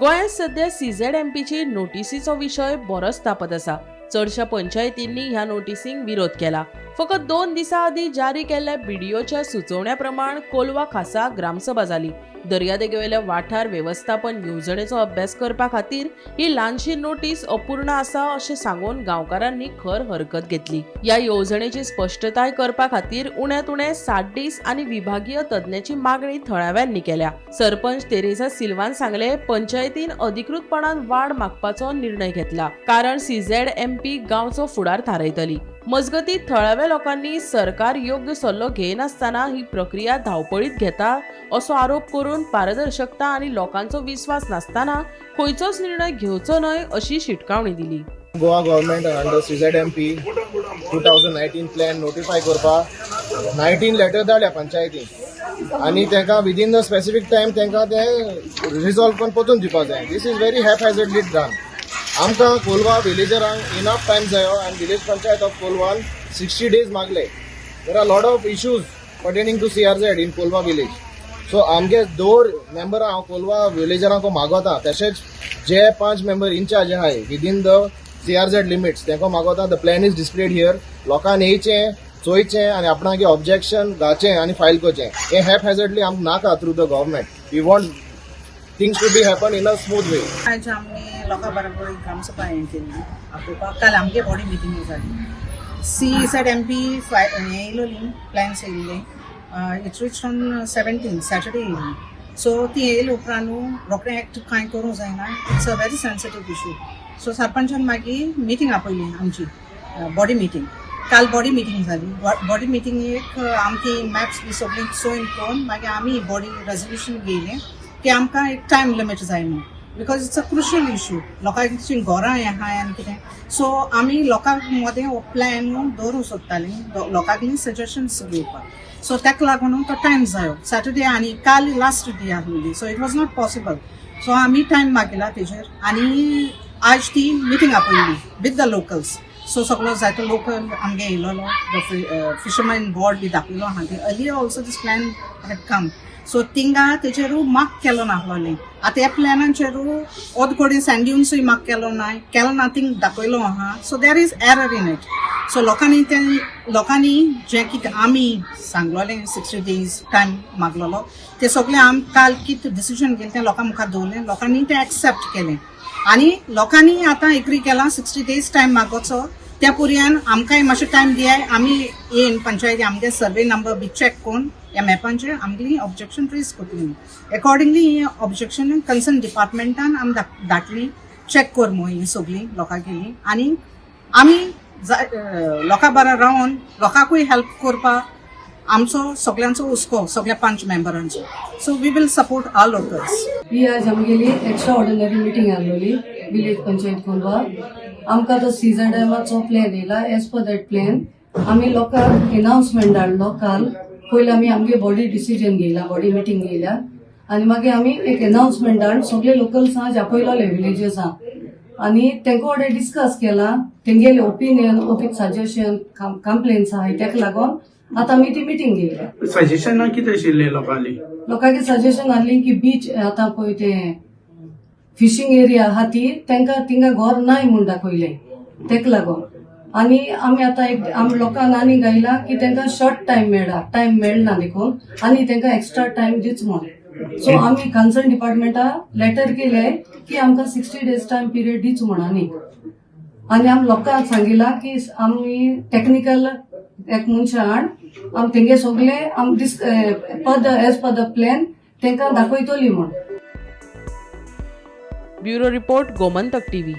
गोंयांत सध्या CZMPची नोटिसीचो विशय बरोच तापत आसा। चडशा पंचायतींनी ह्या नोटिसींक विरोध केला। फकत 2 दिसां आदीं जारी केल्ल्या बीडीओच्या सुचोवण्या प्रमाण कोलवा खासा ग्रामसभा जाली। दर्यादेगेवेल्या वाठार वेवस्थापन येवजणेचो अभ्यास करपा खातीर ही ल्हानशी नोटीस अपूर्ण आसा अशें सांगून गांवकारांनी खर हरकत घेतली। ह्या येवजणेची स्पश्टताय करपा खातीर उण्यांत उणे 60 दीस आनी विभागीय तज्ञाची मागणी थळाव्यांनी केल्या। सरपंच तेरेसा सिल्वान सांगले, पंचायतीन अधिकृतपणान वाड मागपाचो निर्णय घेतला, कारण CZMP गांवचो फुडार थारायतली। मजगतीं थळाव्या लोकांनी सरकार योग्य सल्लो घेनासतना ही प्रक्रिया धांवपळीत घेता असो आरोप करून पारदर्शकता आनी लोकांचो विश्वास नासतना खंयचोच निर्णय घेवचो न्हय अशी शिटकावणी दिली। Goa government under CZMP 2019 plan notify करपा 19 लेटर धाडल्या पंचायतीक आनी तांकां विदीन द स्पेसिफीक टायम तांकां ते रिजॉल्व करून पोचून दिवपाक जाय। This is very haphazardly done. आमकां कोलवा विलेजरांक इनफ टायम जायो आनी विलेज पंचायत ऑफ कोलवान 60 days मागले। There are lot of issues pertaining to CRZ in Colva village. So आमगे 2 मेंबर हांव कोलवा विलेजरांक मागोता, तशेंच जे 5 मेंबर इन्चार्ज आहाय विदीन द CRZ लिमिट्स तांकां मागोता the plan is displayed here. लोकांनी येयचें, चोयचें आनी आपणागे ऑब्जेक्शन घालचें आनी फायल करचें। हे हॅपहॅझर्डली आमकां नाका through the government. We want things to be happen in a smooth way. आज आमी लोकां बरोबर ग्रामसभा हें केल्ली आपोवपाक। काल आमगे बॉडी मिटींग जाली। CZMP येयलोली प्लॅन्स येयल्ले। इट्स रीच ऑन 17 सॅटर्डे येयल्ली। सो ती येयले उपरांत रोखडें एक्ट कांय करूंक जायना। It's a very sensitive issue. So सरपंचान मागीर मिटींग आपयली आमची बॉडी मिटींग। काल बॉडी मिटींग जाली। बॉडी मिटींगेक आमची मॅप्स बी सगळीं चोयन करून मागीर आमी बॉडी रेजोल्युशन घेयलें की आमकां एक टायम लिमीट जाय म्हणून, because it's a crucial issue. लोकांची घरां हें आहाय आनी कितें। सो आमी लोकांक मदें हो प्लॅन दवरूंक सोदतालीं, लोकांनी सजेशन्स घेवपाक। सो ताका लागून तो टायम जायो सॅटर्डे आनी काल लास्ट डे आसली। So it was not possible. So आमी टायम मागिला तेजेर आनी आज ती मिटींग आपयली विथ द लोकल्स। सो सगळो जायतो लोकल आमगे येयलोलो, फिशरमॅन बोर्ड बी दाखयलो आहा ती earlier also this plan had come. So तिंगा तेजेरू मार्क केलो नासलोलें। आतां ह्या प्लॅनाचेरू ओद कोडे सँड्युन्सूय मार्क केलो ना थिंग दाखयलो आहा। So there is error in it. So लोकांनी जें कितें आमी सांगलोलें 60 days टायम मागलोलो तें सगळें आमी काल कितें डिसिजन घेतलें तें लोकां मुखार दवरलें। लोकांनी तें एक्सेप्ट केलें आनी लोकांनी आतां एग्री केलां 60 days टायम मागोचो। त्या पुरयान आमकांय मातशें टायम दियाय, आमी येन पंचायती आमगे सर्वे नंबर बी चॅक करून ह्या मॅपांचेर आमगेली ऑब्जेक्शन रेज करतलीं। अकॉर्डिंगली ही ऑब्जेक्शन कन्सर्न डिपार्टमेंटान आमी धाडटलीं, चॅक कर म्हूण ही सगळीं लोकां गेलीं आनी आमी लोकां बरोबर रावन लोकांकूय हेल्प करपाक आमचो सगळ्यांचो हुस्को, सगळ्या 5 मेंबरांचो। So we will support all locals. ही आज आमगेली एक्स्ट्रा ऑर्डिनरी मिटींग आसलोली विलेज पंचायत कोलवा। आमकां तो CZMचो प्लॅन येयला। एज पर दॅट प्लॅन आमी लोकांक अनाउन्समेंट धाडलो काल। पयलीं आमी आमगे बॉडी डिसिजन घेयला, बॉडी मिटींग घेयल्या आनी मागीर आमी एक अनाउन्समेंट धाडून सगळे लोकल्सां आपयलोले विलेजर्सां आनी तेंका वांगडा डिस्कस केला। तेंगेले ओपिनियन, सजेशन, कंप्लेन्स आहाय ताका लागून आतां आमी ती मिटींग घेयल्या। सजेशनां कितें आशिल्लें लोकांनी? लोकांगे सजेशन आहली की बीच आतां पळय तें फिशींग एरिया आहा ती तांकां थिंगा घर नाय म्हूण दाखयलें ताका लागून। आनी आमी आतां एक आमी लोकांक आनी गायला की तांकां शॉर्ट टायम मेळ्ळा, टायम मेळना देखून आनी तांकां एक्स्ट्रा टायम दिवच म्हूण। सो आमी कन्सर्न डिपार्टमेंटाक लेटर केले की आमकां 60 days टायम पिरियड दिवच म्हूण आनी आमी लोकांक सांगिला की आमी टेक्निकल एक मनशां हाड, आमी तेंगे सगळे आमी एज पर द प्लॅन तांकां दाखयतली म्हूण। Bureau report, Gomantak TV।